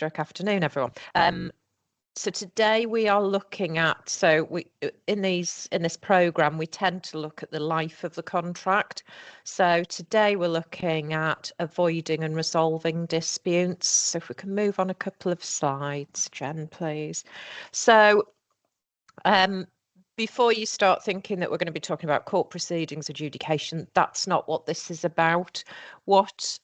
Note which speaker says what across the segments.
Speaker 1: Afternoon, everyone. So today we are looking at, in this program we tend to look at the life of the contract. So today we're looking at avoiding and resolving disputes. So if we can move on a couple of slides, Jen, please. So before you start thinking that we're going to be talking about court proceedings, adjudication, that's not what this is about. What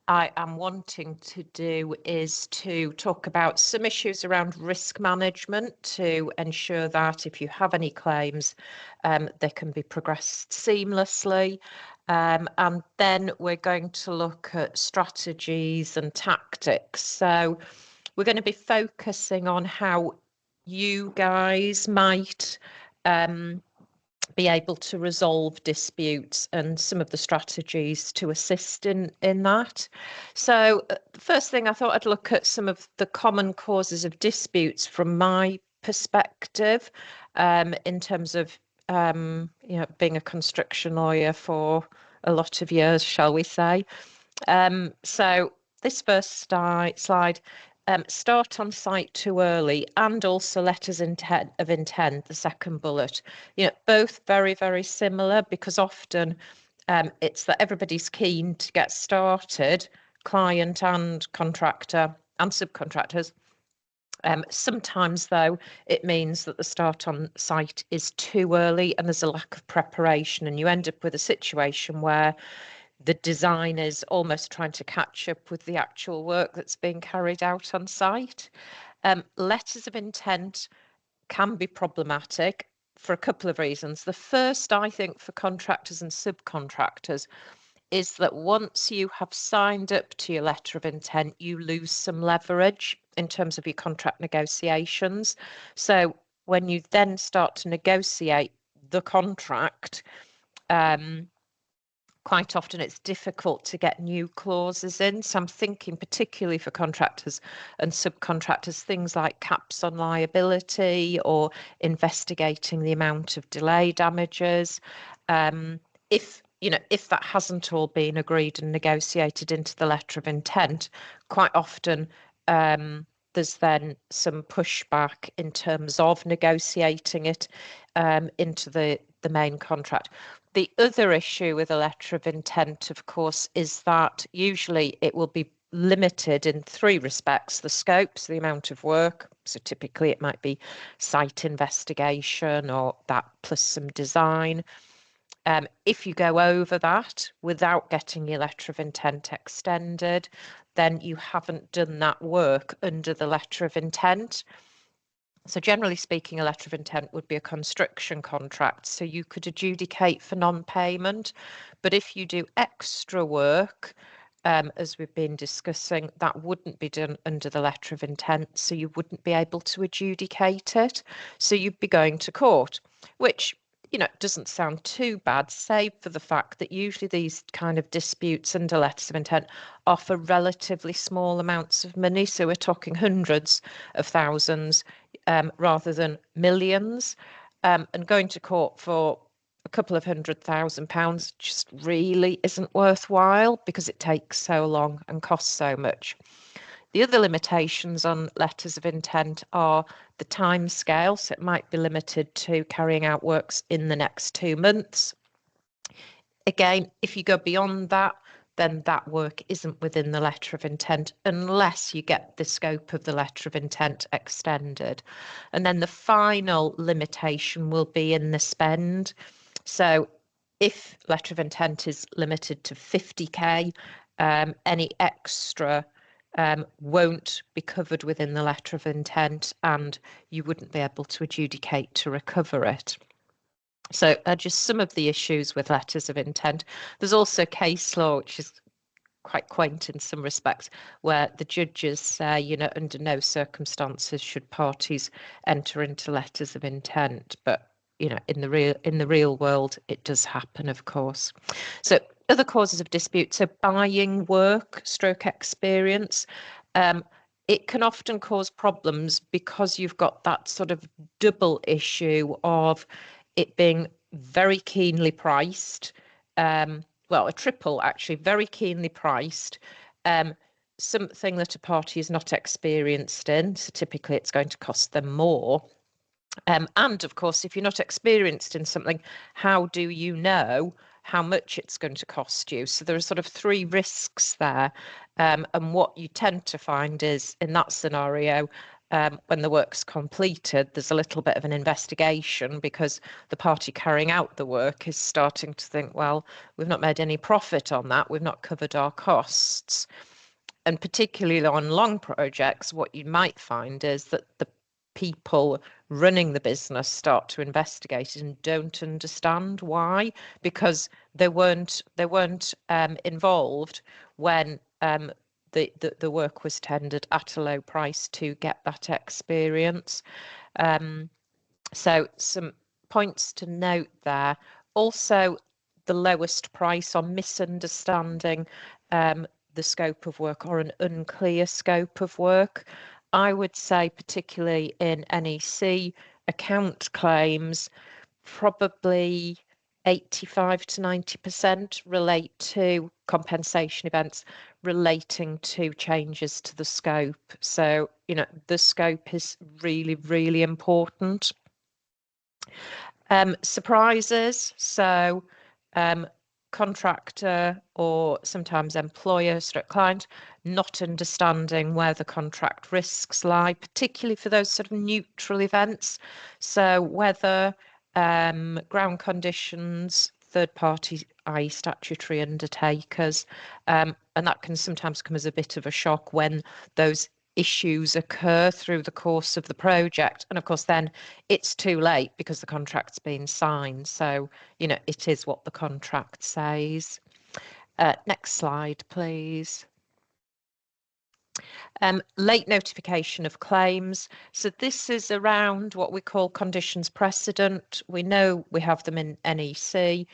Speaker 1: I am wanting to do is to talk about some issues around risk management to ensure that if you have any claims, they can be progressed seamlessly. And then we're going to look at strategies and tactics. So we're going to be focusing on how you guys might be able to resolve disputes and some of the strategies to assist in that. So the first thing I thought I'd look at some of the common causes of disputes from my perspective, in terms of being a construction lawyer for a lot of years, shall we say. So this first slide, start on site too early, and also letters of intent, the second bullet. Both very, very similar, because often it's that everybody's keen to get started, client and contractor and subcontractors. Sometimes, though, it means that the start on site is too early and there's a lack of preparation, and you end up with a situation where the design is almost trying to catch up with the actual work that's being carried out on site. Letters of intent can be problematic for a couple of reasons. The first, I think, for contractors and subcontractors, is that once you have signed up to your letter of intent, you lose some leverage in terms of your contract negotiations. So when you then start to negotiate the contract, quite often it's difficult to get new clauses in. So I'm thinking particularly for contractors and subcontractors, things like caps on liability or investigating the amount of delay damages. If that hasn't all been agreed and negotiated into the letter of intent, quite often there's then some pushback in terms of negotiating it into the main contract. The other issue with a letter of intent, of course, is that usually it will be limited in three respects: the scope, so the amount of work. So typically it might be site investigation or that plus some design. If you go over that without getting your letter of intent extended, then you haven't done that work under the letter of intent. So generally speaking, a letter of intent would be a construction contract, so you could adjudicate for non-payment. But if you do extra work, as we've been discussing, that wouldn't be done under the letter of intent, so you wouldn't be able to adjudicate it. So you'd be going to court, which doesn't sound too bad, save for the fact that usually these kind of disputes under letters of intent are for relatively small amounts of money. So we're talking hundreds of thousands rather than millions. And going to court for a couple of £100,000 just really isn't worthwhile because it takes so long and costs so much. The other limitations on letters of intent are the time scale, so it might be limited to carrying out works in the next 2 months. Again, if you go beyond that, then that work isn't within the letter of intent unless you get the scope of the letter of intent extended. And then the final limitation will be in the spend. So if letter of intent is limited to 50k, any extra won't be covered within the letter of intent, and you wouldn't be able to adjudicate to recover it. So just some of the issues with letters of intent. There's also case law, which is quite quaint in some respects, where the judges say, under no circumstances should parties enter into letters of intent. But in the real world, it does happen, of course. So other causes of dispute, so buying work, stroke experience. It can often cause problems because you've got that sort of double issue of it being very keenly priced. Well, a triple actually, very keenly priced. something that a party is not experienced in, so typically it's going to cost them more. And of course, if you're not experienced in something, how do you know how much it's going to cost you? So there are sort of three risks there. And what you tend to find is in that scenario, when the work's completed, there's a little bit of an investigation because the party carrying out the work is starting to think, well, we've not made any profit on that, we've not covered our costs. And particularly on long projects, what you might find is that the people running the business start to investigate it and don't understand why, because they weren't involved when the work was tendered at a low price to get that experience. So some points to note there. Also, the lowest price on misunderstanding the scope of work or an unclear scope of work. I would say, particularly in NEC account claims, probably 85 to 90% relate to compensation events relating to changes to the scope. So, the scope is really, really important. Surprises. So, contractor or sometimes employer stroke client not understanding where the contract risks lie, particularly for those sort of neutral events. So whether ground conditions, third party, i.e. statutory undertakers, and that can sometimes come as a bit of a shock when those issues occur through the course of the project. And of course, then it's too late because the contract's been signed. So, it is what the contract says. Next slide, please. Late notification of claims. So this is around what we call conditions precedent. We know we have them in NEC.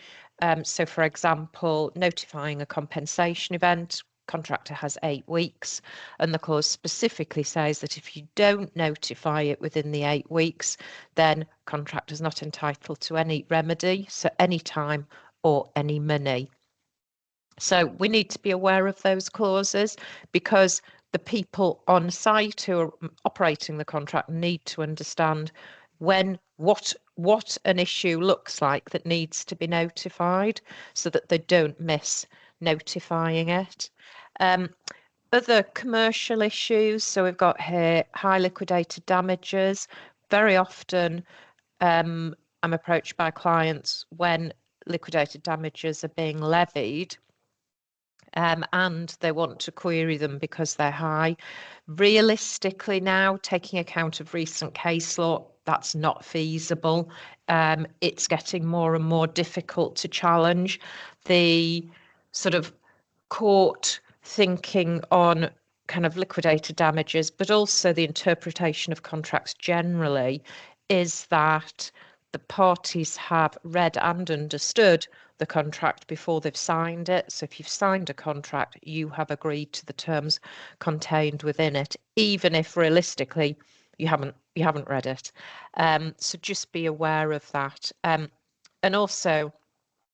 Speaker 1: So for example, notifying a compensation event, contractor has 8 weeks, and the clause specifically says that if you don't notify it within the 8 weeks, then contractor's not entitled to any remedy, so any time or any money. So we need to be aware of those clauses because the people on site who are operating the contract need to understand what an issue looks like that needs to be notified so that they don't miss notifying it. Other commercial issues, so we've got here high liquidated damages. Very often I'm approached by clients when liquidated damages are being levied and they want to query them because they're high. Realistically now, taking account of recent case law, that's not feasible. It's getting more and more difficult to challenge. The sort of court thinking on kind of liquidated damages, but also the interpretation of contracts generally, is that the parties have read and understood the contract before they've signed it. So if you've signed a contract, you have agreed to the terms contained within it, even if realistically you haven't read it. So just be aware of that. And also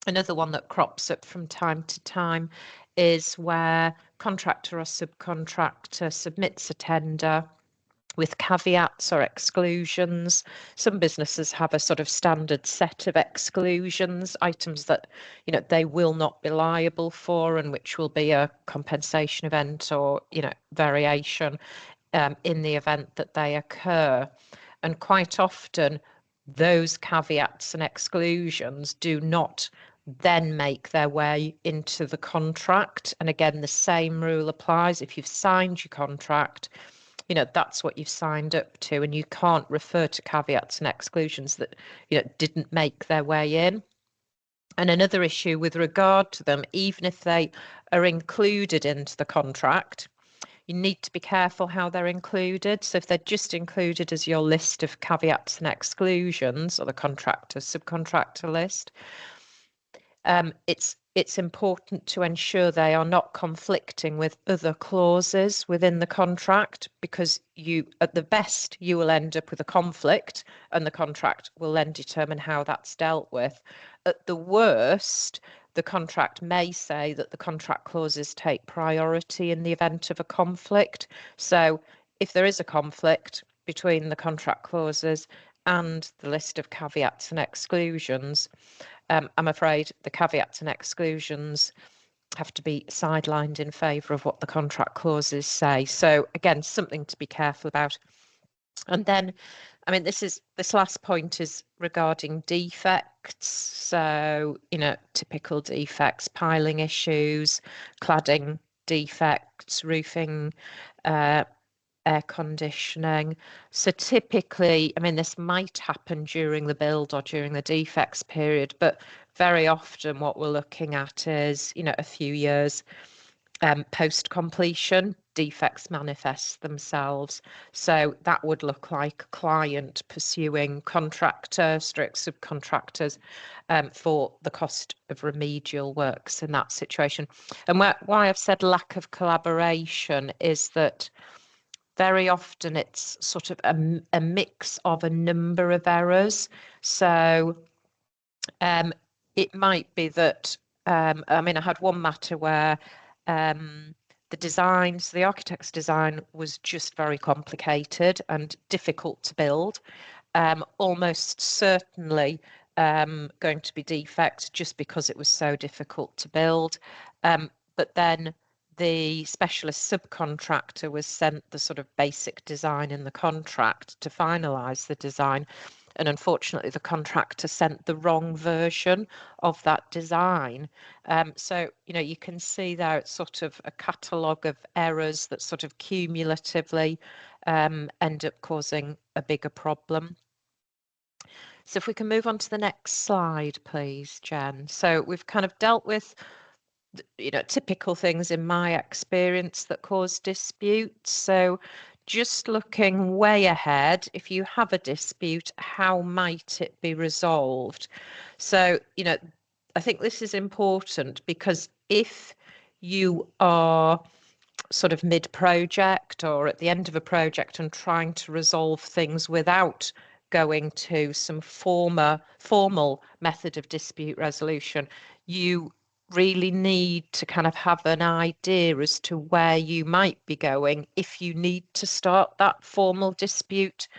Speaker 1: another one that crops up from time to time is where contractor or subcontractor submits a tender with caveats or exclusions. Some businesses have a sort of standard set of exclusions, items that they will not be liable for and which will be a compensation event or variation in the event that they occur. And quite often those caveats and exclusions do not then make their way into the contract. And again, the same rule applies. If you've signed your contract, that's what you've signed up to, and you can't refer to caveats and exclusions that didn't make their way in. And another issue with regard to them, even if they are included into the contract, you need to be careful how they're included. So if they're just included as your list of caveats and exclusions or the contractor subcontractor list, it's important to ensure they are not conflicting with other clauses within the contract, because at the best you will end up with a conflict and the contract will then determine how that's dealt with. At the worst, the contract may say that the contract clauses take priority in the event of a conflict. So if there is a conflict between the contract clauses and the list of caveats and exclusions, I'm afraid the caveats and exclusions have to be sidelined in favour of what the contract clauses say. So again, something to be careful about. And then, I mean, this last point is regarding defects. So, typical defects, piling issues, cladding defects, roofing, air conditioning. So typically, I mean, this might happen during the build or during the defects period, but very often what we're looking at is, a few years post completion, defects manifest themselves. So that would look like a client pursuing contractor, strict subcontractors for the cost of remedial works in that situation. And why I've said lack of collaboration is that very often it's sort of a mix of a number of errors. So it might be that, I mean, I had one matter where the architect's design was just very complicated and difficult to build, almost certainly going to be defect just because it was so difficult to build. But then the specialist subcontractor was sent the sort of basic design in the contract to finalise the design. And unfortunately, the contractor sent the wrong version of that design. So, you can see there it's sort of a catalogue of errors that sort of cumulatively end up causing a bigger problem. So if we can move on to the next slide, please, Jen. So we've kind of dealt with typical things in my experience that cause disputes. So just looking way ahead, if you have a dispute, how might it be resolved? So, I think this is important because if you are sort of mid-project or at the end of a project and trying to resolve things without going to some formal method of dispute resolution, you really need to kind of have an idea as to where you might be going if you need to start that formal dispute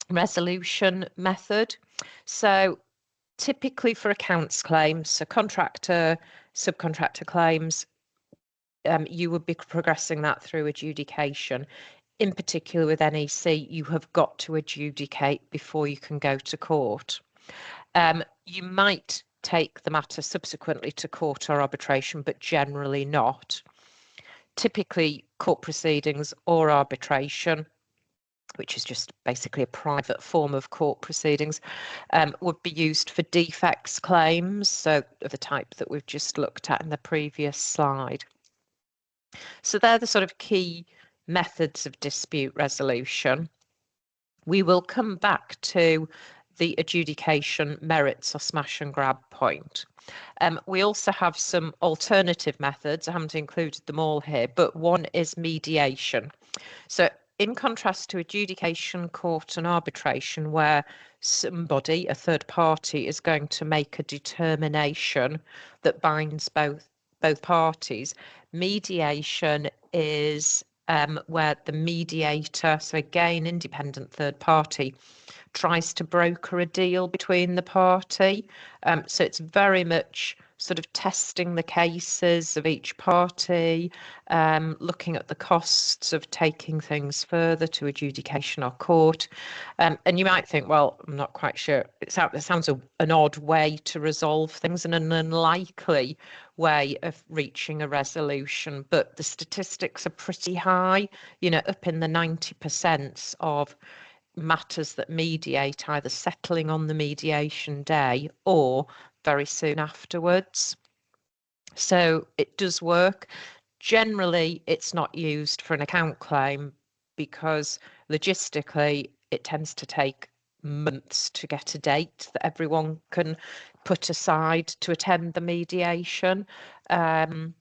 Speaker 1: resolution method. So typically for accounts claims, so contractor, subcontractor claims, you would be progressing that through adjudication. In particular with NEC, you have got to adjudicate before you can go to court. You might take the matter subsequently to court or arbitration, but generally not. Typically, court proceedings or arbitration, which is just basically a private form of court proceedings, would be used for defects claims, so of the type that we've just looked at in the previous slide. So they're the sort of key methods of dispute resolution. We will come back to the adjudication merits or smash and grab point. We also have some alternative methods. I haven't included them all here, but one is mediation. So in contrast to adjudication, court and arbitration, where somebody, a third party, is going to make a determination that binds both parties, mediation is where the mediator, so again, independent third party, tries to broker a deal between the party. So it's very much sort of testing the cases of each party, looking at the costs of taking things further to adjudication or court. And you might think, well, I'm not quite sure. It sounds an odd way to resolve things and an unlikely way of reaching a resolution, but the statistics are pretty high, up in the 90% of matters that mediate either settling on the mediation day or very soon afterwards. So it does work. Generally, it's not used for an account claim because logistically it tends to take months to get a date that everyone can put aside to attend the mediation. And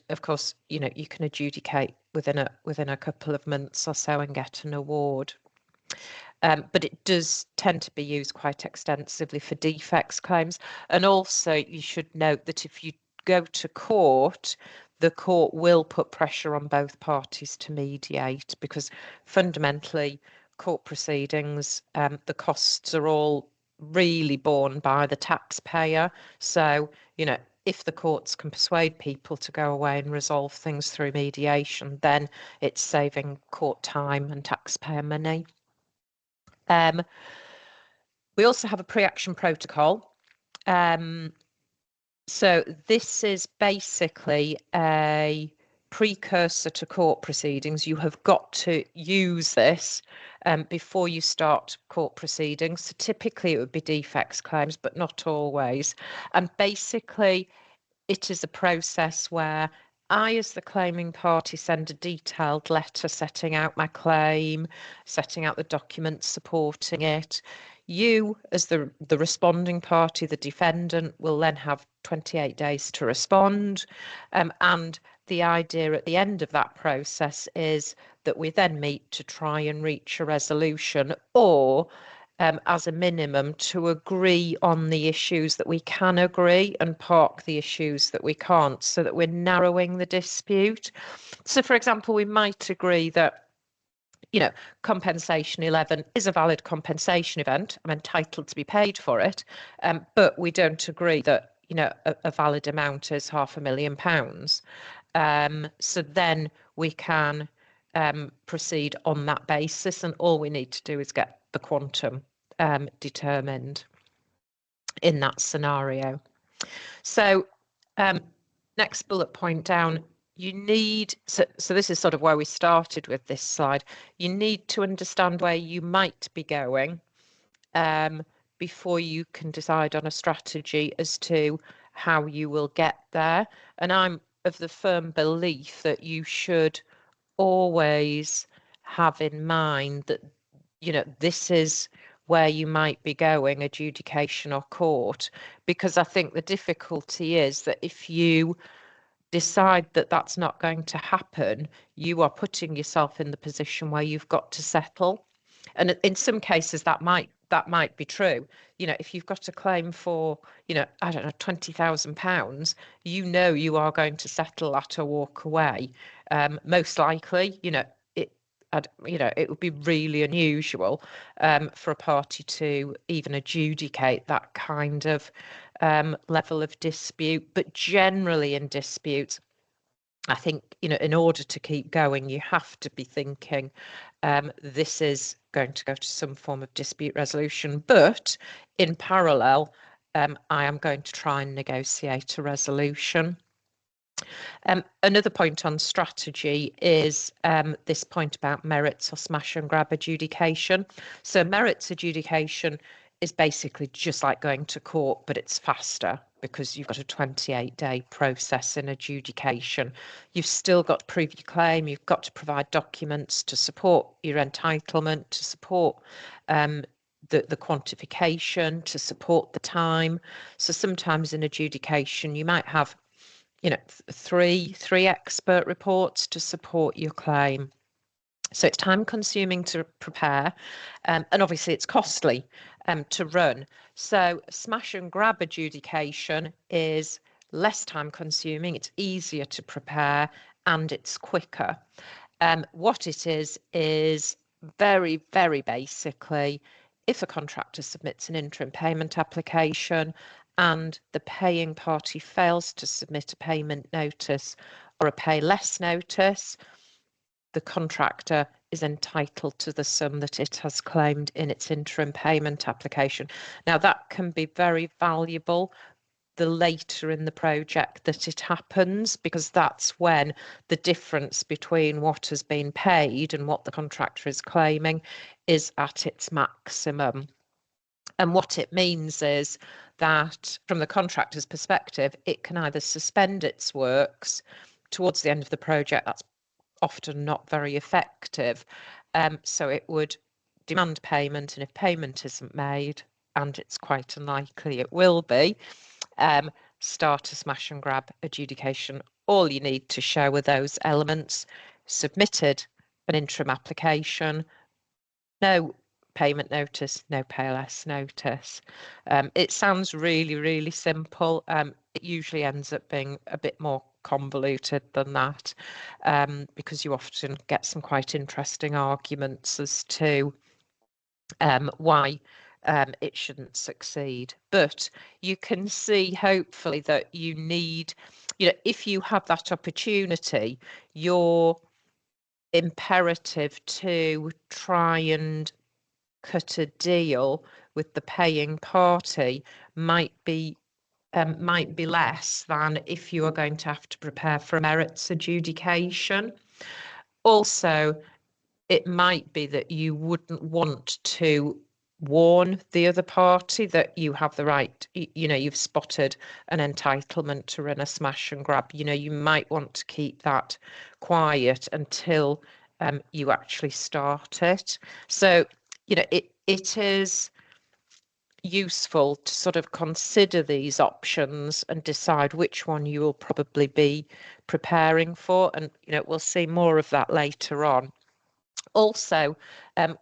Speaker 1: of course, you can adjudicate within a couple of months or so and get an award. but it does tend to be used quite extensively for defects claims. And also you should note that if you go to court, the court will put pressure on both parties to mediate, because fundamentally court proceedings, the costs are all really borne by the taxpayer. So, if the courts can persuade people to go away and resolve things through mediation, then it's saving court time and taxpayer money. We also have a pre-action protocol. So this is basically a precursor to court proceedings. You have got to use this before you start court proceedings. So typically it would be defects claims, but not always. And basically it is a process where I, as the claiming party, send a detailed letter setting out my claim, setting out the documents supporting it. You, as the responding party, the defendant, will then have 28 days to respond. And the idea at the end of that process is that we then meet to try and reach a resolution, or as a minimum, to agree on the issues that we can agree and park the issues that we can't, so that we're narrowing the dispute. So, for example, we might agree that compensation 11 is a valid compensation event. I'm entitled to be paid for it, but we don't agree that a valid amount is £500,000. So then we can proceed on that basis, and all we need to do is get the quantum determined in that scenario. So next bullet point down, you need, so this is sort of where we started with this slide, you need to understand where you might be going before you can decide on a strategy as to how you will get there. And I'm of the firm belief that you should always have in mind that this is where you might be going, adjudication or court, because I think the difficulty is that if you decide that that's not going to happen, you are putting yourself in the position where you've got to settle. And in some cases that might be true. If you've got a claim for, I don't know, £20,000, you are going to settle that or walk away. Most likely, it would be really unusual for a party to even adjudicate that kind of level of dispute. But generally in disputes, I think, in order to keep going, you have to be thinking this is going to go to some form of dispute resolution. But in parallel, I am going to try and negotiate a resolution. Another point on strategy is this point about merits or smash and grab adjudication. So merits adjudication is basically just like going to court, but it's faster because you've got a 28-day process in adjudication. You've still got to prove your claim. You've got to provide documents to support your entitlement, to support the quantification, to support the time. So sometimes in adjudication, you might have three expert reports to support your claim. So it's time consuming to prepare, and obviously it's costly to run. So smash and grab adjudication is less time consuming, it's easier to prepare, and it's quicker. What it is very, very basically, if a contractor submits an interim payment application and the paying party fails to submit a payment notice or a pay less notice, the contractor is entitled to the sum that it has claimed in its interim payment application. Now, that can be very valuable the later in the project that it happens, because that's when the difference between what has been paid and what the contractor is claiming is at its maximum. And what it means is that from the contractor's perspective, it can either suspend its works towards the end of the project. That's often not very effective. So it would demand payment, and if payment isn't made, and it's quite unlikely it will be, start a smash and grab adjudication. All you need to show are those elements: submitted an interim application, no payment notice, no pay less notice. It sounds really, really simple. It usually ends up being a bit more convoluted than that, because you often get some quite interesting arguments as to why it shouldn't succeed. But you can see, hopefully, that you need, if you have that opportunity, you're imperative to try and cut a deal with the paying party might be less than if you are going to have to prepare for a merits adjudication. Also, it might be that you wouldn't want to warn the other party that you have the right, you've spotted an entitlement to run a smash and grab. You might want to keep that quiet until you actually start it. So, it is useful to sort of consider these options and decide which one you will probably be preparing for. And, we'll see more of that later on. Also,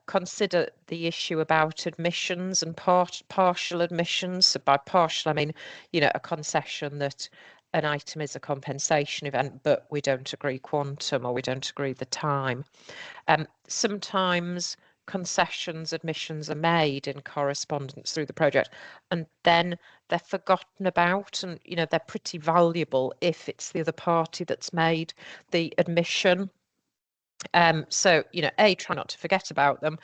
Speaker 1: consider the issue about admissions and partial admissions. So by partial, I mean, a concession that an item is a compensation event, but we don't agree quantum or we don't agree the time. Sometimes concessions, admissions are made in correspondence through the project, and then they're forgotten about, and they're pretty valuable if it's the other party that's made the admission. So, A, try not to forget about them,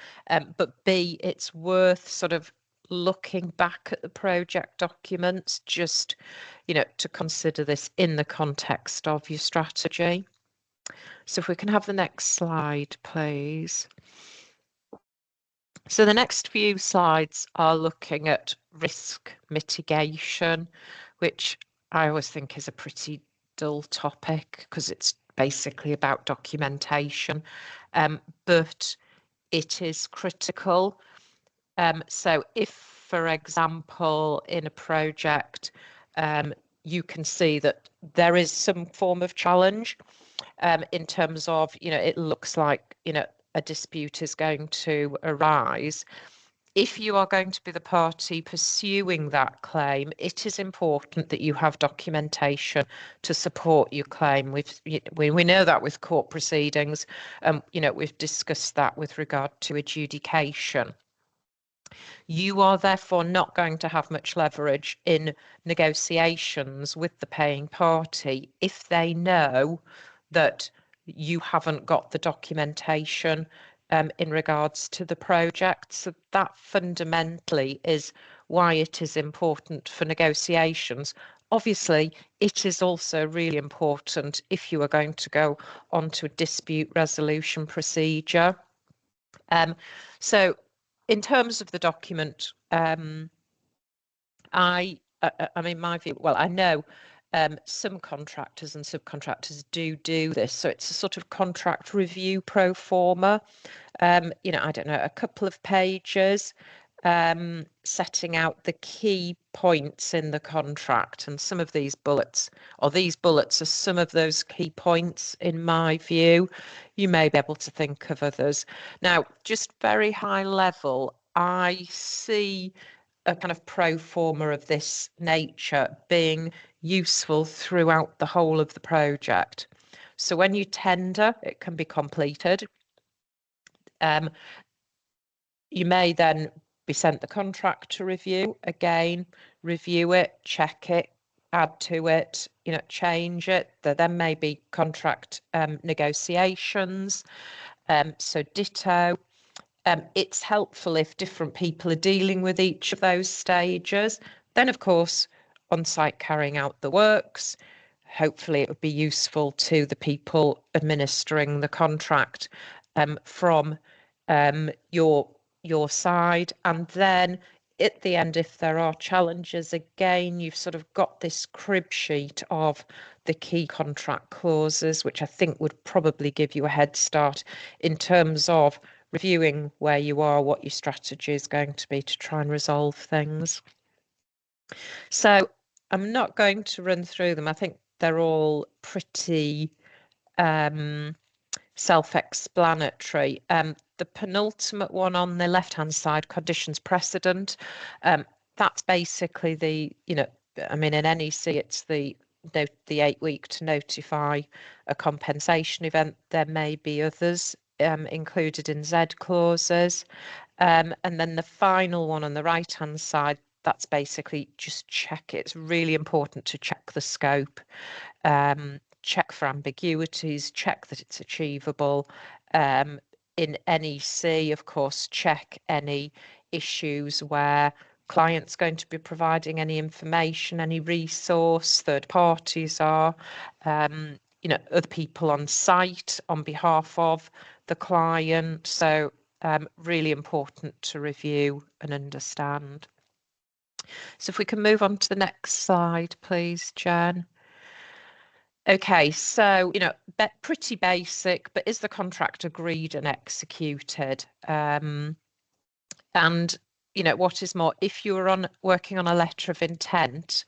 Speaker 1: but B, it's worth sort of looking back at the project documents just, to consider this in the context of your strategy. So if we can have the next slide, please. So the next few slides are looking at risk mitigation, which I always think is a pretty dull topic because it's basically about documentation, but it is critical. So if, for example, in a project, you can see that there is some form of challenge in terms of, it looks like, a dispute is going to arise. If you are going to be the party pursuing that claim, it is important that you have documentation to support your claim. We know that with court proceedings, we've discussed that with regard to adjudication. You are therefore not going to have much leverage in negotiations with the paying party if they know that you haven't got the documentation in regards to the project. So that fundamentally is why it is important for negotiations. Obviously, it is also really important if you are going to go onto a dispute resolution procedure. So in terms of the document, I mean, my view, well, I know some contractors and subcontractors do this. So it's a sort of contract review pro forma, I don't know, a couple of pages setting out the key points in the contract. And some of these bullets, or these bullets are some of those key points in my view. You may be able to think of others. Now, just very high level, I see a kind of pro forma of this nature being useful throughout the whole of the project. So when you tender, it can be completed. You may then be sent the contract to review, again, review it, check it, add to it, change it. There then may be contract negotiations, so ditto. It's helpful if different people are dealing with each of those stages. Then, of course, on-site carrying out the works. Hopefully, it would be useful to the people administering the contract from your side. And then at the end, if there are challenges, again, you've sort of got this crib sheet of the key contract clauses, which I think would probably give you a head start in terms of reviewing where you are, what your strategy is going to be to try and resolve things. So I'm not going to run through them. I think they're all pretty self-explanatory. the penultimate one on the left-hand side, conditions precedent, that's basically the, I mean, in NEC, it's the 8-week to notify a compensation event. There may be others included in Z clauses. And then the final one on the right-hand side, that's basically just check. It's really important to check the scope, check for ambiguities, check that it's achievable. In NEC, of course, check any issues where client's going to be providing any information, any resource, third parties are, other people on site on behalf of the client. So really important to review and understand. So if we can move on to the next slide, please, Jen. Okay, so, pretty basic, but is the contract agreed and executed? And, what is more, if you were working on a letter of intent,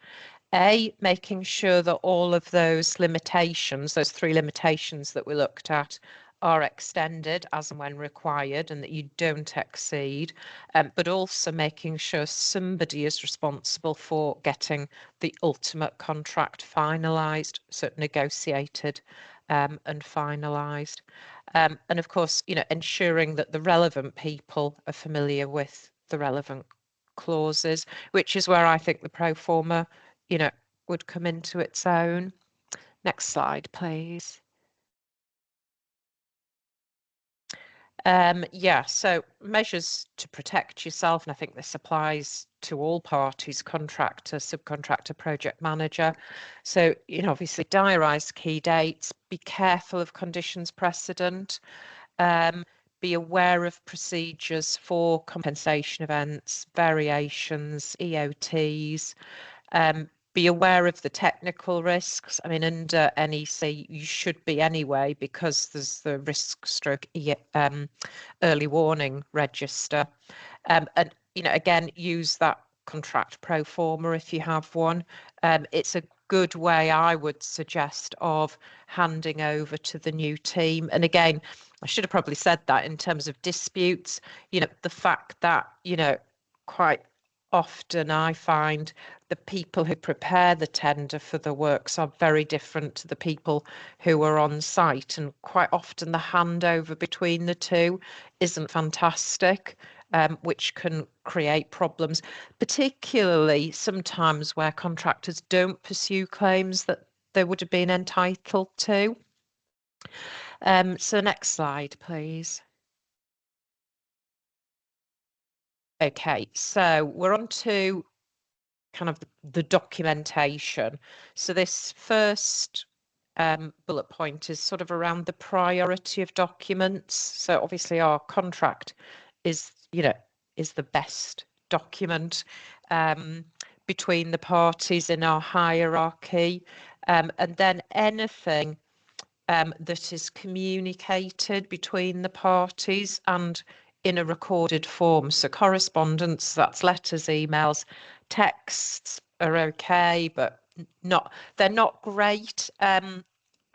Speaker 1: making sure that all of those limitations, those 3 limitations that we looked at, are extended as and when required and that you don't exceed, but also making sure somebody is responsible for getting the ultimate contract finalised, so negotiated and finalised. And of course, ensuring that the relevant people are familiar with the relevant clauses, which is where I think the pro forma would come into its own. Next slide, please. Yeah, so measures to protect yourself, and I think this applies to all parties, contractor, subcontractor, project manager. So, obviously diarise key dates, be careful of conditions precedent, be aware of procedures for compensation events, variations, EOTs, be aware of the technical risks. I mean, under NEC, you should be anyway, because there's the risk stroke early warning register. And, again, use that contract pro forma if you have one. It's a good way, I would suggest, of handing over to the new team. And again, I should have probably said that in terms of disputes, the fact that, quite often I find the people who prepare the tender for the works are very different to the people who are on site, and quite often the handover between the two isn't fantastic, which can create problems, particularly sometimes where contractors don't pursue claims that they would have been entitled to. So next slide, please. Okay, so we're on to kind of the documentation. So this first bullet point is sort of around the priority of documents. So obviously our contract is, is the best document between the parties in our hierarchy. And then anything that is communicated between the parties and in a recorded form. So correspondence, that's letters, emails, texts are okay, but they're not great. I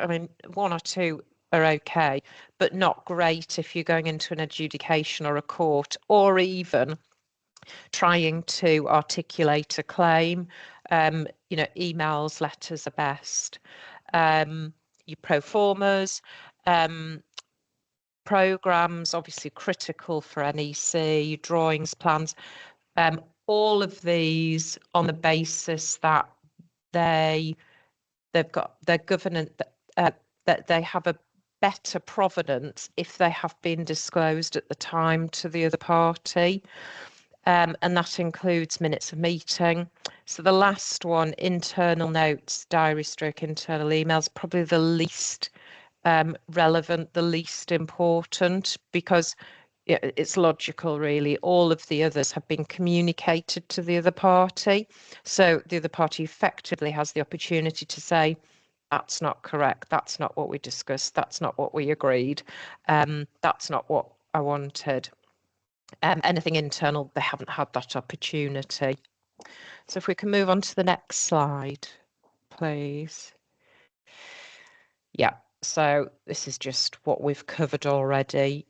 Speaker 1: mean, 1 or 2 are okay, but not great if you're going into an adjudication or a court, or even trying to articulate a claim. Emails, letters are best. Your pro formas, programs, obviously critical for NEC, drawings, plans, all of these on the basis that they've got their governance, that they have a better provenance if they have been disclosed at the time to the other party. And that includes minutes of meeting. So the last one, internal notes, diary stroke, internal emails, probably the least relevant, the least important, because it's logical, really. All of the others have been communicated to the other party. So the other party effectively has the opportunity to say, that's not correct, that's not what we discussed, that's not what we agreed, that's not what I wanted. Anything internal, they haven't had that opportunity. So if we can move on to the next slide, please. Yeah, so this is just what we've covered already.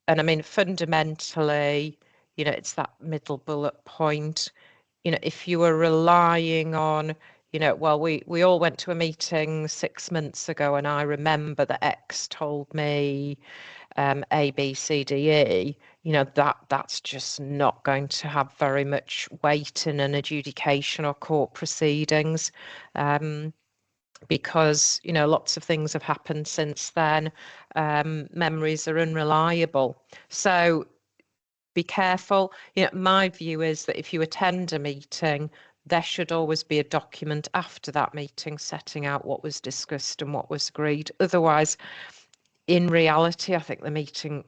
Speaker 1: And I mean, fundamentally, it's that middle bullet point. If you were relying on, well, we all went to a meeting 6 months ago, and I remember that X told me A, B, C, D, E, that's just not going to have very much weight in an adjudication or court proceedings. Because lots of things have happened since then. Memories are unreliable, so be careful. My view is that if you attend a meeting, there should always be a document after that meeting setting out what was discussed and what was agreed. Otherwise, in reality, I think the meeting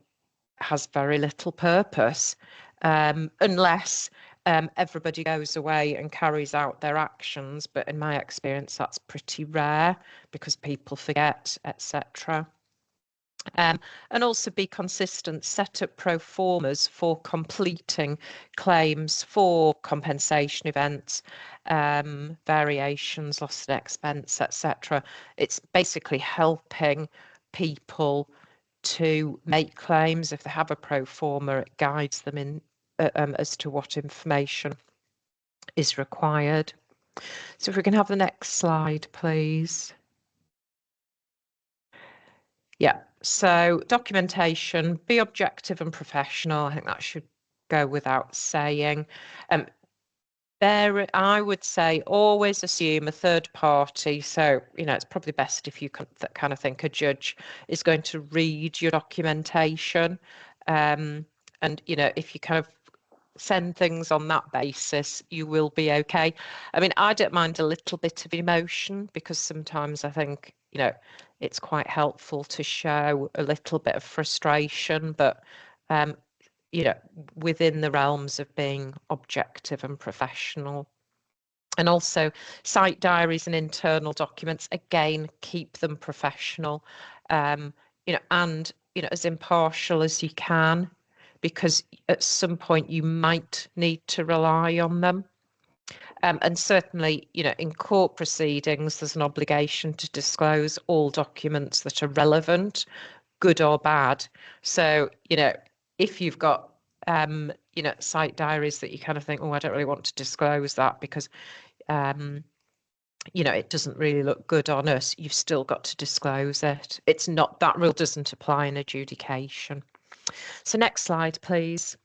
Speaker 1: has very little purpose, unless everybody goes away and carries out their actions. But in my experience, that's pretty rare because people forget, etc. And also be consistent, set up pro formas for completing claims for compensation events, variations, loss and expense, etc. It's basically helping people to make claims. If they have a pro forma, it guides them in as to what information is required. So if we can have the next slide, please. Yeah, so documentation, be objective and professional. I think that should go without saying. I would say always assume a third party. So, it's probably best if you kind of think a judge is going to read your documentation. And, if you kind of send things on that basis, you will be okay. I mean, I don't mind a little bit of emotion because sometimes I think, it's quite helpful to show a little bit of frustration, but, within the realms of being objective and professional. And also site diaries and internal documents, again, keep them professional, and, as impartial as you can, because at some point you might need to rely on them. And certainly, in court proceedings, there's an obligation to disclose all documents that are relevant, good or bad. So, if you've got, site diaries that you kind of think, oh, I don't really want to disclose that because, it doesn't really look good on us, you've still got to disclose it. It's not, that rule doesn't apply in adjudication. So next slide, please.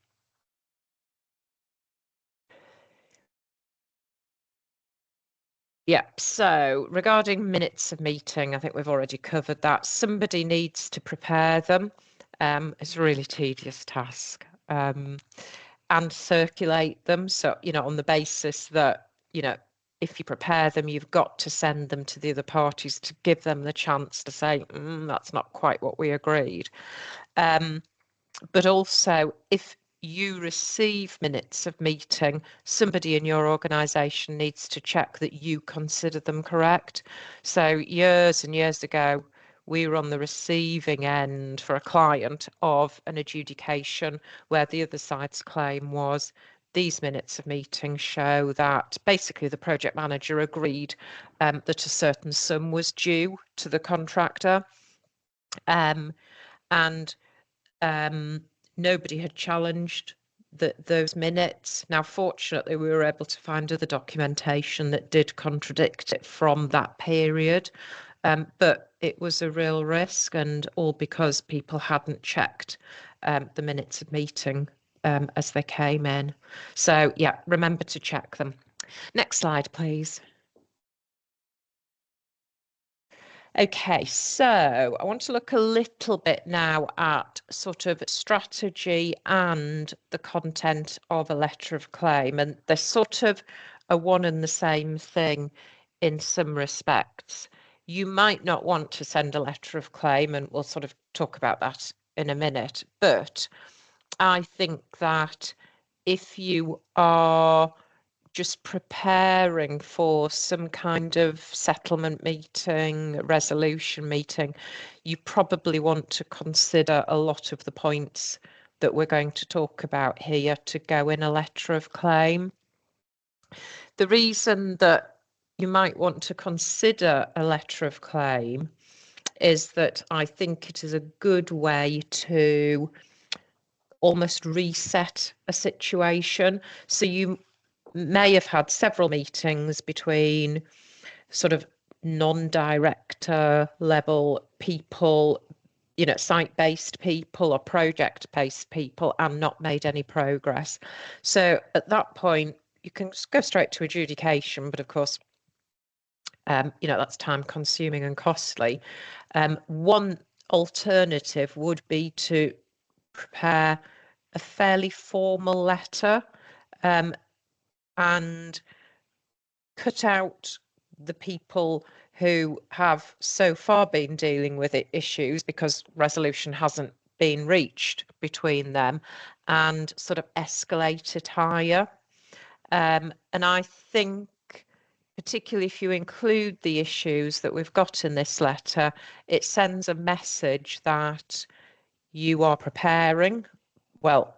Speaker 1: Yeah, so regarding minutes of meeting, I think we've already covered that. Somebody needs to prepare them. It's a really tedious task. And circulate them. So, on the basis that, if you prepare them, you've got to send them to the other parties to give them the chance to say, that's not quite what we agreed. But also, if you receive minutes of meeting, somebody in your organisation needs to check that you consider them correct. So years and years ago, we were on the receiving end for a client of an adjudication where the other side's claim was these minutes of meeting show that basically the project manager agreed that a certain sum was due to the contractor. And nobody had challenged those minutes. Now, fortunately, we were able to find other documentation that did contradict it from that period. But it was a real risk, and all because people hadn't checked the minutes of meeting as they came in. So, yeah, remember to check them. Next slide, please. Okay, so I want to look a little bit now at sort of strategy and the content of a letter of claim, and they're sort of a one and the same thing in some respects. You might not want to send a letter of claim, and we'll sort of talk about that in a minute, but I think that if you are just preparing for some kind of settlement meeting, resolution meeting, you probably want to consider a lot of the points that we're going to talk about here to go in a letter of claim. The reason that you might want to consider a letter of claim is that I think it is a good way to almost reset a situation. So you may have had several meetings between sort of non-director level people, site-based people or project-based people, and not made any progress. So at that point, you can just go straight to adjudication, but of course, that's time consuming and costly. One alternative would be to prepare a fairly formal letter, and cut out the people who have so far been dealing with issues because resolution hasn't been reached between them, and sort of escalate it higher. And I think, particularly if you include the issues that we've got in this letter, it sends a message that you are preparing. Well,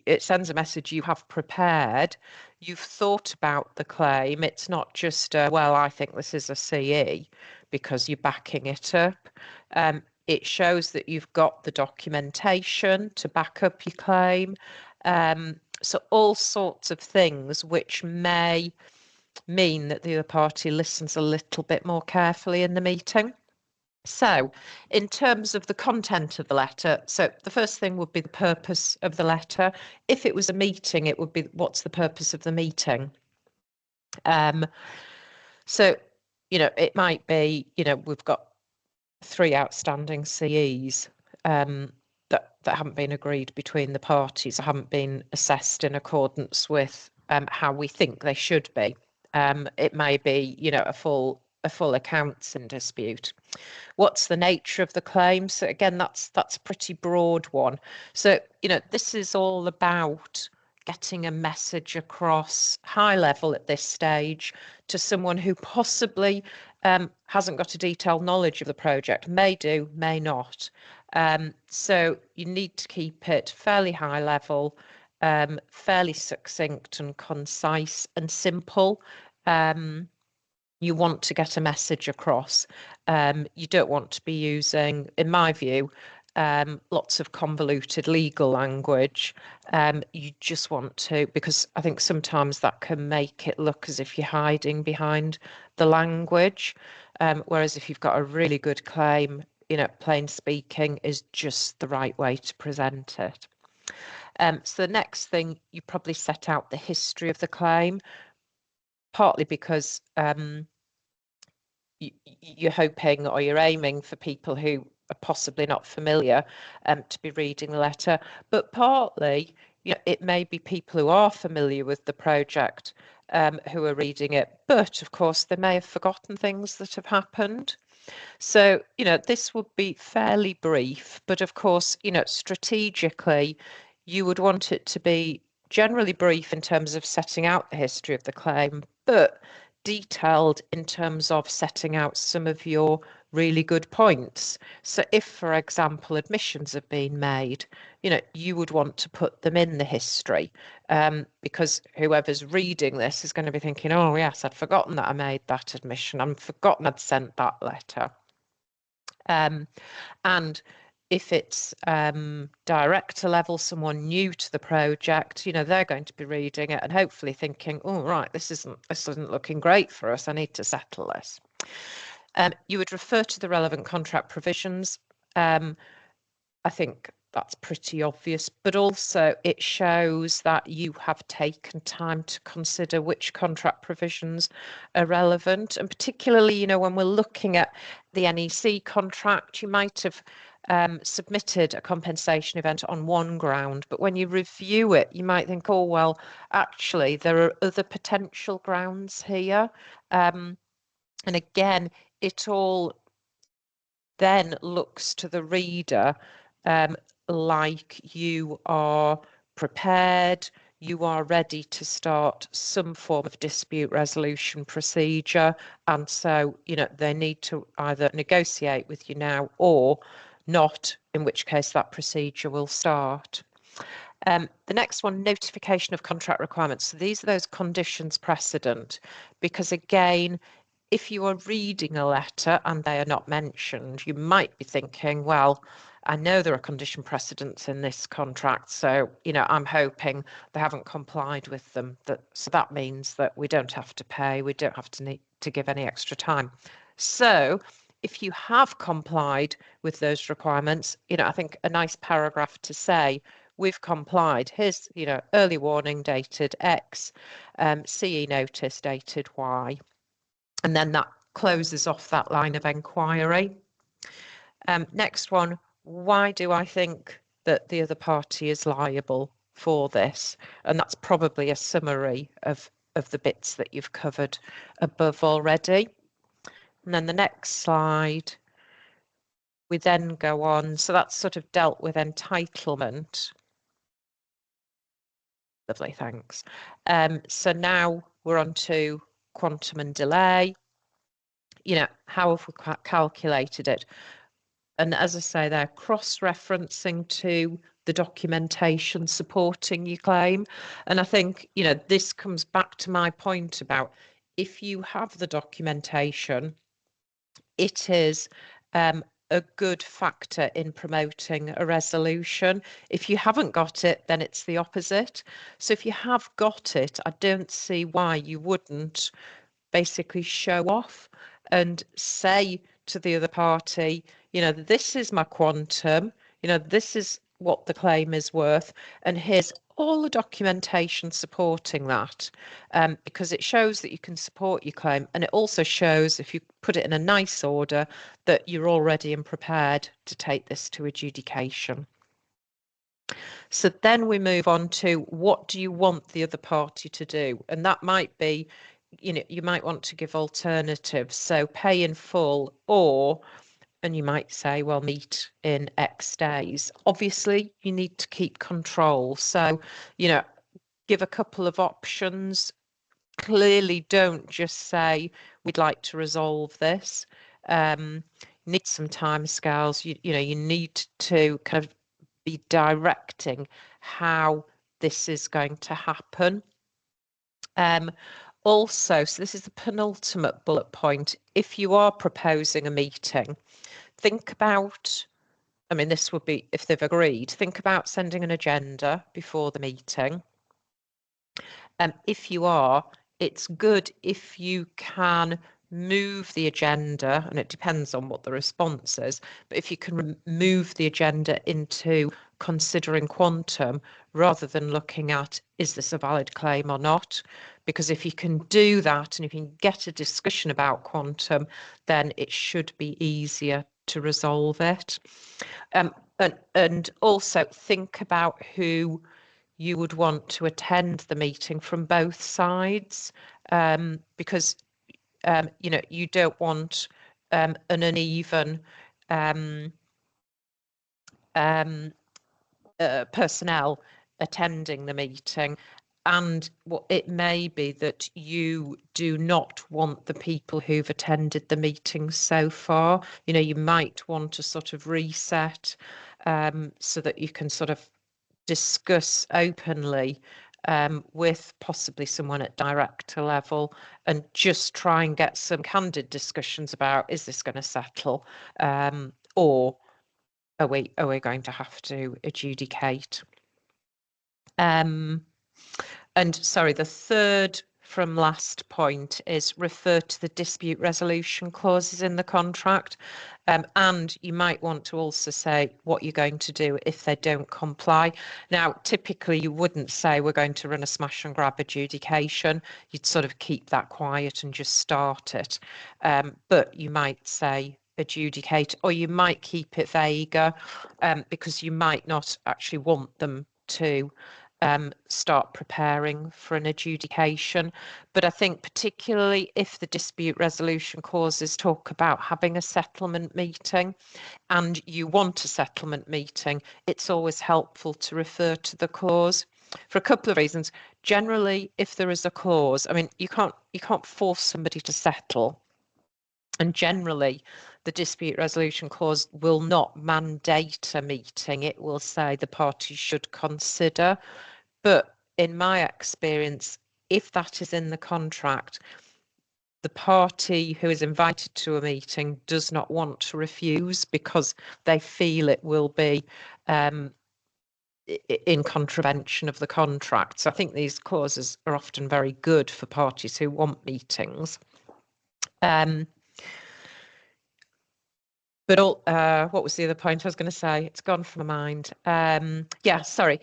Speaker 1: it sends a message you have prepared, you've thought about the claim. It's not just, well, I think this is a CE, because you're backing it up. It shows that you've got the documentation to back up your claim. So all sorts of things which may mean that the other party listens a little bit more carefully in the meeting. So, in terms of the content of the letter, so the first thing would be the purpose of the letter. If it was a meeting, it would be, what's the purpose of the meeting? So, it might be, we've got 3 outstanding CEs that haven't been agreed between the parties, haven't been assessed in accordance with how we think they should be. It may be, a full accounts in dispute. What's the nature of the claim? So again, that's a pretty broad one. So, this is all about getting a message across high level at this stage to someone who possibly hasn't got a detailed knowledge of the project, may do, may not. So you need to keep it fairly high level, fairly succinct and concise and simple. You want to get a message across. You don't want to be using, in my view, lots of convoluted legal language. You just want to, because I think sometimes that can make it look as if you're hiding behind the language. Whereas if you've got a really good claim, plain speaking is just the right way to present it. So the next thing, you probably set out the history of the claim, partly because you're hoping or you're aiming for people who are possibly not familiar to be reading the letter, but partly, it may be people who are familiar with the project who are reading it, but of course they may have forgotten things that have happened. So, this would be fairly brief, but of course, strategically, you would want it to be generally brief in terms of setting out the history of the claim, but detailed in terms of setting out some of your really good points. So if, for example, admissions have been made, you would want to put them in the history, because whoever's reading this is going to be thinking, oh yes, I'd forgotten that I made that admission. I'd forgotten I'd sent that letter. And if it's director level, someone new to the project, they're going to be reading it and hopefully thinking, oh, right, this isn't looking great for us. I need to settle this. You would refer to the relevant contract provisions. I think that's pretty obvious, but also it shows that you have taken time to consider which contract provisions are relevant. And particularly, when we're looking at the NEC contract, you might have submitted a compensation event on one ground, but when you review it, you might think, oh, well, actually, there are other potential grounds here. And again, it all then looks to the reader like you are prepared, you are ready to start some form of dispute resolution procedure, and so they need to either negotiate with you now or not, in which case that procedure will start. The next one, notification of contract requirements. So these are those conditions precedent, because again, if you are reading a letter and they are not mentioned, you might be thinking, well, I know there are condition precedents in this contract, so I'm hoping they haven't complied with them. So that means that we don't have to pay, we don't have to need to give any extra time. So if you have complied with those requirements, I think a nice paragraph to say, we've complied. Here's, early warning dated X, CE notice dated Y. And then that closes off that line of enquiry. Next one, why do I think that the other party is liable for this? And that's probably a summary of the bits that you've covered above already. And then the next slide, we then go on. So that's sort of dealt with entitlement. Lovely, thanks. So now we're on to quantum and delay. How have we calculated it? And as I say, they're cross-referencing to the documentation supporting your claim. And I think, this comes back to my point about if you have the documentation, it is a good factor in promoting a resolution. If you haven't got it, then it's the opposite. So if you have got it, I don't see why you wouldn't basically show off and say to the other party, this is my quantum, this is what the claim is worth, and here's all the documentation supporting that, because it shows that you can support your claim, and it also shows, if you put it in a nice order, that you're all ready and prepared to take this to adjudication. So then we move on to, what do you want the other party to do? And that might be, you might want to give alternatives. So pay in full, and you might say, well, meet in X days. Obviously, you need to keep control. So, give a couple of options. Clearly, don't just say, we'd like to resolve this. Need some timescales. You need to kind of be directing how this is going to happen. Also, so this is the penultimate bullet point. If you are proposing a meeting, think about, this would be if they've agreed, think about sending an agenda before the meeting. If you are, it's good if you can move the agenda, and it depends on what the response is, but if you can move the agenda into considering quantum rather than looking at, is this a valid claim or not? Because if you can do that and if you can get a discussion about quantum, then it should be easier to resolve it. And also think about who you would want to attend the meeting from both sides, because you don't want an uneven personnel attending the meeting. And it may be that you do not want the people who've attended the meeting so far. You might want to sort of reset, so that you can sort of discuss openly with possibly someone at director level, and just try and get some candid discussions about, is this going to settle, or are we going to have to adjudicate? And sorry, the third from last point is refer to the dispute resolution clauses in the contract. And you might want to also say what you're going to do if they don't comply. Now, typically you wouldn't say we're going to run a smash and grab adjudication. You'd sort of keep that quiet and just start it. But you might say adjudicate, or you might keep it vaguer, because you might not actually want them to start preparing for an adjudication. But I think particularly if the dispute resolution clauses talk about having a settlement meeting and you want a settlement meeting, it's always helpful to refer to the clause for a couple of reasons. Generally, if there is a clause, you can't force somebody to settle. And generally, the dispute resolution clause will not mandate a meeting. It will say the parties should consider. But in my experience, if that is in the contract, the party who is invited to a meeting does not want to refuse because they feel it will be in contravention of the contract. So I think these clauses are often very good for parties who want meetings. But what was the other point I was going to say? It's gone from my mind. Yeah, sorry.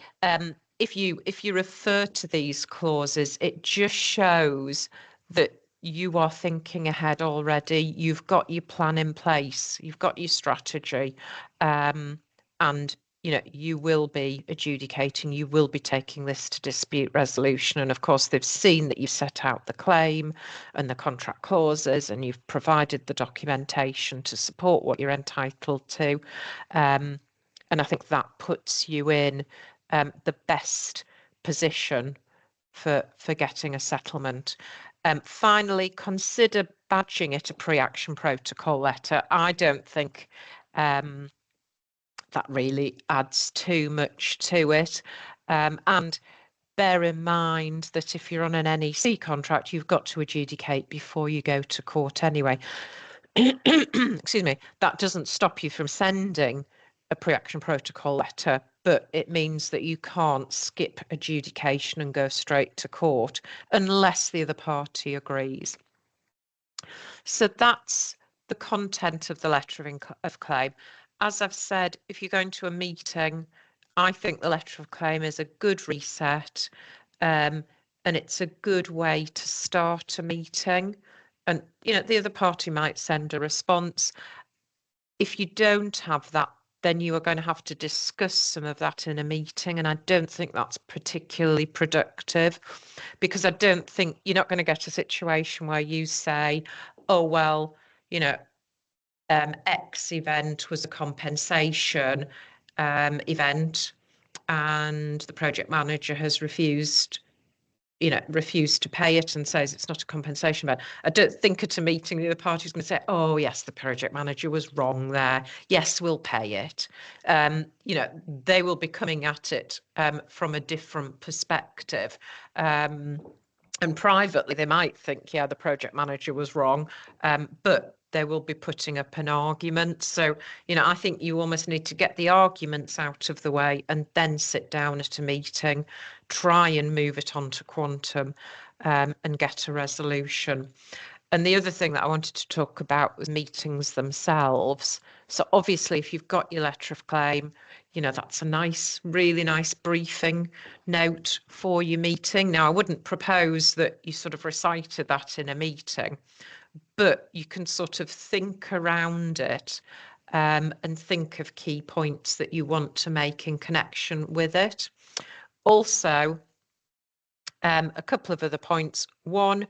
Speaker 1: If you refer to these clauses, it just shows that you are thinking ahead already. You've got your plan in place. You've got your strategy, and you will be adjudicating. You will be taking this to dispute resolution. And of course, they've seen that you've set out the claim and the contract clauses, and you've provided the documentation to support what you're entitled to. And I think that puts you in the best position for getting a settlement. Finally, consider badging it a pre-action protocol letter. I don't think that really adds too much to it. And bear in mind that if you're on an NEC contract, you've got to adjudicate before you go to court anyway. Excuse me. That doesn't stop you from sending a pre-action protocol letter, but it means that you can't skip adjudication and go straight to court unless the other party agrees. So that's the content of the letter of claim. As I've said, if you're going to a meeting, I think the letter of claim is a good reset, and it's a good way to start a meeting. And the other party might send a response. If you don't have that, then you are going to have to discuss some of that in a meeting, and I don't think that's particularly productive, because I don't think you're not going to get a situation where you say, oh well, X event was a compensation event, and the project manager has refused to pay it and says it's not a compensation. But I don't think at a meeting the other party is going to say, oh yes, the project manager was wrong there. Yes, we'll pay it. They will be coming at it from a different perspective. And privately, they might think, yeah, the project manager was wrong, but they will be putting up an argument. So, I think you almost need to get the arguments out of the way and then sit down at a meeting, try and move it on to quantum, and get a resolution. And the other thing that I wanted to talk about was meetings themselves. So obviously, if you've got your letter of claim, that's a really nice briefing note for your meeting. Now, I wouldn't propose that you sort of recited that in a meeting, but you can sort of think around it, and think of key points that you want to make in connection with it. Also, a couple of other points. One,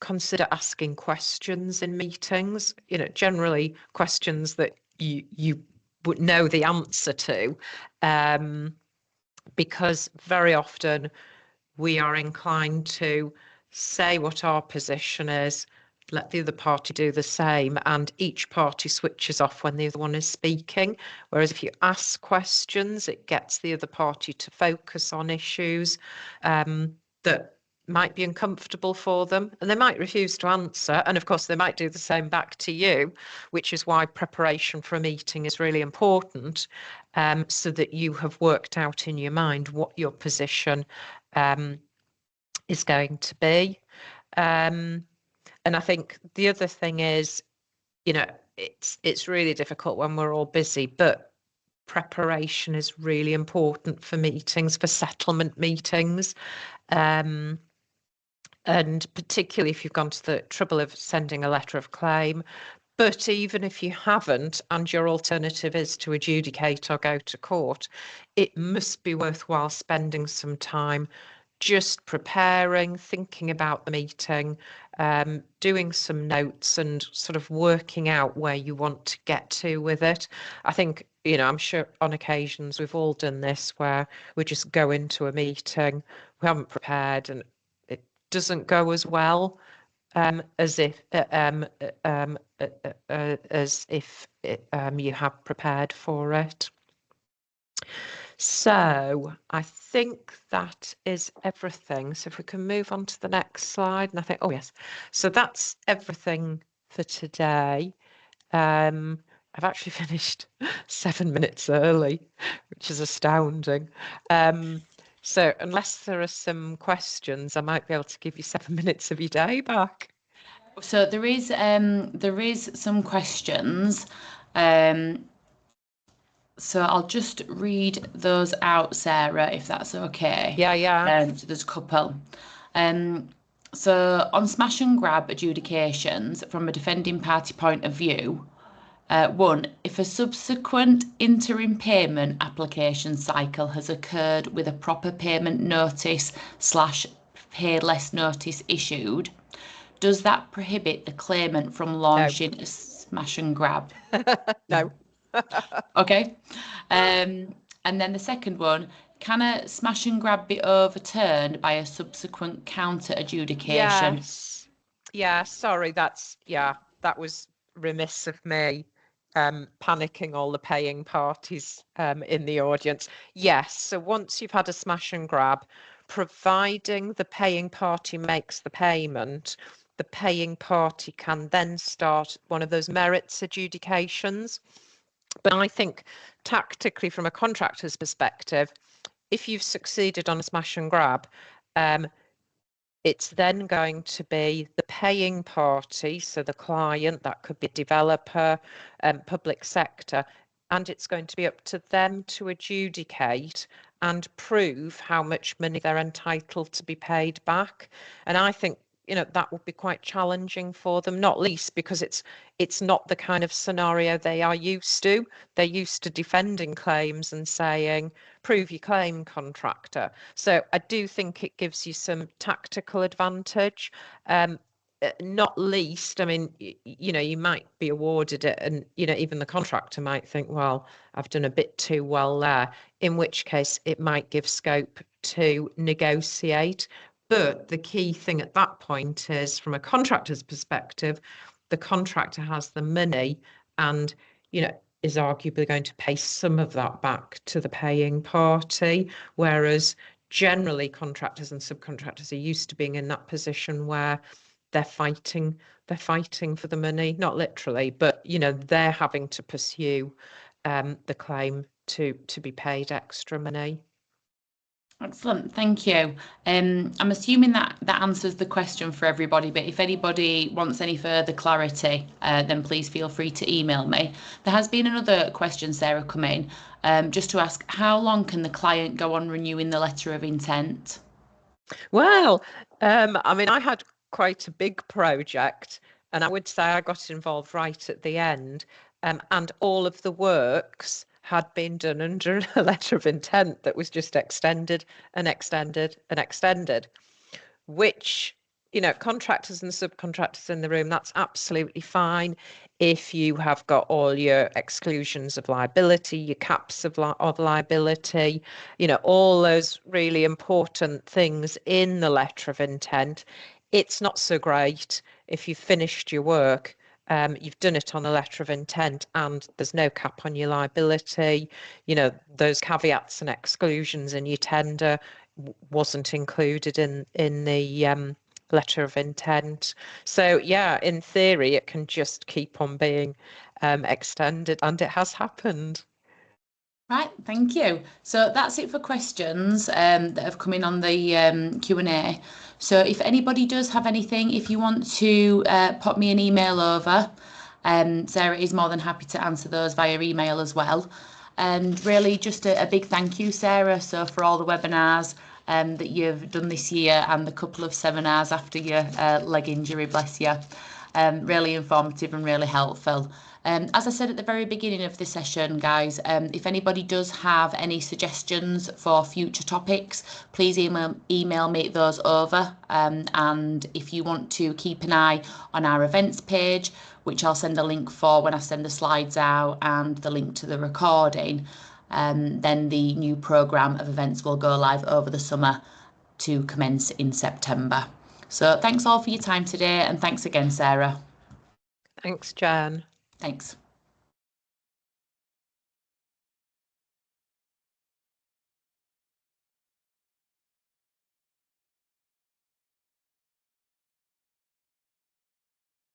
Speaker 1: consider asking questions in meetings, generally questions that you would know the answer to, because very often we are inclined to say what our position is, let the other party do the same, and each party switches off when the other one is speaking. Whereas if you ask questions, it gets the other party to focus on issues that might be uncomfortable for them, and they might refuse to answer. And of course, they might do the same back to you, which is why preparation for a meeting is really important, so that you have worked out in your mind what your position is going to be. And I think the other thing is, it's really difficult when we're all busy, but preparation is really important for meetings, for settlement meetings. And particularly if you've gone to the trouble of sending a letter of claim. But even if you haven't, and your alternative is to adjudicate or go to court, it must be worthwhile spending some time just preparing, thinking about the meeting, doing some notes and sort of working out where you want to get to with it. I think, I'm sure on occasions we've all done this where we just go into a meeting, we haven't prepared, and it doesn't go as well as if you have prepared for it. So I think that is everything. So if we can move on to the next slide, and I think, oh yes, so that's everything for today. I've actually finished 7 minutes early, which is astounding. So unless there are some questions, I might be able to give you 7 minutes of your day back.
Speaker 2: So there is some questions. So I'll just read those out, Sarah, if that's okay.
Speaker 1: Yeah.
Speaker 2: So there's a couple. So on smash and grab adjudications from a defending party point of view, one, if a subsequent interim payment application cycle has occurred with a proper payment notice / pay less notice issued, does that prohibit the claimant from launching a smash and grab?
Speaker 1: No.
Speaker 2: Okay. And then the second one, can a smash and grab be overturned by a subsequent counter adjudication?
Speaker 1: Yes. Yeah, sorry, that was remiss of me, panicking all the paying parties in the audience. Yes, so once you've had a smash and grab, providing the paying party makes the payment, the paying party can then start one of those merits adjudications. But I think tactically, from a contractor's perspective, if you've succeeded on a smash and grab, it's then going to be the paying party, so the client, that could be a developer, public sector, and it's going to be up to them to adjudicate and prove how much money they're entitled to be paid back. And I think, that would be quite challenging for them, not least because it's not the kind of scenario they are used to. They're used to defending claims and saying, prove your claim, contractor. So I do think it gives you some tactical advantage. Not least, I mean, you might be awarded it, and even the contractor might think, well, I've done a bit too well there, in which case it might give scope to negotiate. But the key thing at that point is, from a contractor's perspective, the contractor has the money and, is arguably going to pay some of that back to the paying party, whereas generally contractors and subcontractors are used to being in that position where they're fighting for the money, not literally, but they're having to pursue the claim to be paid extra money.
Speaker 2: Excellent, thank you. I'm assuming that answers the question for everybody, but if anybody wants any further clarity, then please feel free to email me. There has been another question, Sarah, come in, just to ask, how long can the client go on renewing the letter of intent?
Speaker 1: Well, I mean, I had quite a big project, and I would say I got involved right at the end, and all of the works had been done under a letter of intent that was just extended and extended and extended, which, contractors and subcontractors in the room, that's absolutely fine if you have got all your exclusions of liability, your caps of liability, all those really important things in the letter of intent. It's not so great if you've finished your work. You've done it on a letter of intent and there's no cap on your liability. Those caveats and exclusions in your tender wasn't included in the letter of intent. So yeah, in theory, it can just keep on being extended, and it has happened.
Speaker 2: Right, thank you. So that's it for questions that have come in on the Q&A. So if anybody does have anything, if you want to pop me an email over, Sarah is more than happy to answer those via email as well. And really just a big thank you, Sarah, so for all the webinars that you've done this year and the couple of seminars after your leg injury, bless you. Really informative and really helpful. As I said at the very beginning of this session, guys, if anybody does have any suggestions for future topics, please email me those over. And if you want to keep an eye on our events page, which I'll send a link for when I send the slides out and the link to the recording, then the new programme of events will go live over the summer to commence in September. So thanks all for your time today, and thanks again, Sarah.
Speaker 1: Thanks, Jan.
Speaker 2: Thanks.